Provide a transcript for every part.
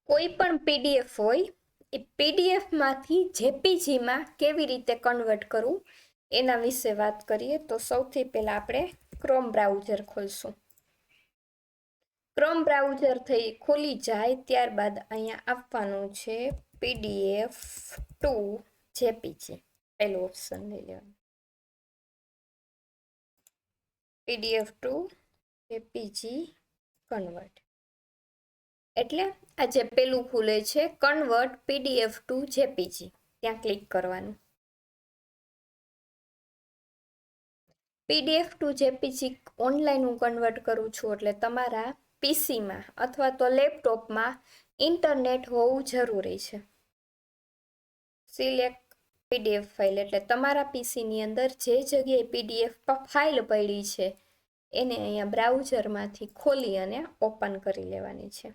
કોઈ પણ પીડીએફ હોય એ પીડીએફમાંથી જેપીજીમાં કેવી રીતે કન્વર્ટ કરવું એના વિશે વાત કરીએ તો સૌથી પહેલાં આપણે ક્રોમ બ્રાઉઝર ખોલશું. ક્રોમ બ્રાઉઝર થઈ ખુલી જાય ત્યારબાદ અહીંયા આપવાનું છે PDF2 જેપીજી. પહેલું ઓપ્શન લઈ લેવાનું. PDF2 જેપીજી કન્વર્ટ એટલે આ જે પેલું ખુલે છે કન્વર્ટ PDF2 જેપીજી, ત્યાં ક્લિક કરવાનું. PDF2 જેપીજી ઓનલાઈન હું કન્વર્ટ કરું છું એટલે તમારા પીસીમાં અથવા તો લેપટોપમાં ઇન્ટરનેટ હોવું જરૂરી છે. સિલેક્ટ PDF ફાઇલ એટલે તમારા પીસીની અંદર જે જગ્યાએ PDF ફાઇલ પડી છે એને અહીંયા બ્રાઉઝરમાંથી ખોલી અને ઓપન કરી લેવાની છે.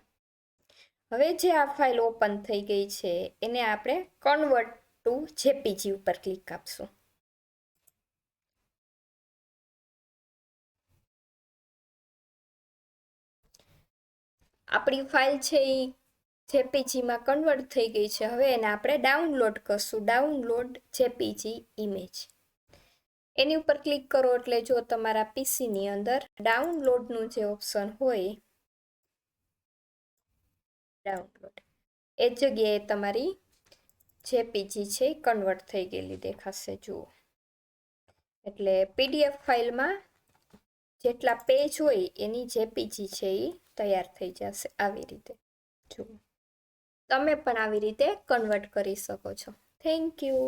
હવે જે આ ફાઇલ ઓપન થઈ ગઈ છે એને આપણે કન્વર્ટ ટુ જેપીજી ઉપર ક્લિક આપશું. આપણી ફાઇલ છે એ જેપીજીમાં કન્વર્ટ થઈ ગઈ છે. હવે એને આપણે ડાઉનલોડ કરશું. ડાઉનલોડ જેપીજી ઇમેજ એની ઉપર ક્લિક કરો એટલે જો તમારા પીસીની અંદર ડાઉનલોડનું જે ઓપ્શન હોય ડાઉનલોડ એ જગ્યાએ તમારી જેપીજી છે કન્વર્ટ થઈ ગયેલી દેખાશે. જુઓ એટલે પીડીએફ ફાઇલમાં જેટલા પેજ હોય એની જેપીજી છે એ તૈયાર થઈ જશે આવી રીતે. જુઓ તમે પણ આવી રીતે કન્વર્ટ કરી શકો છો. Thank you.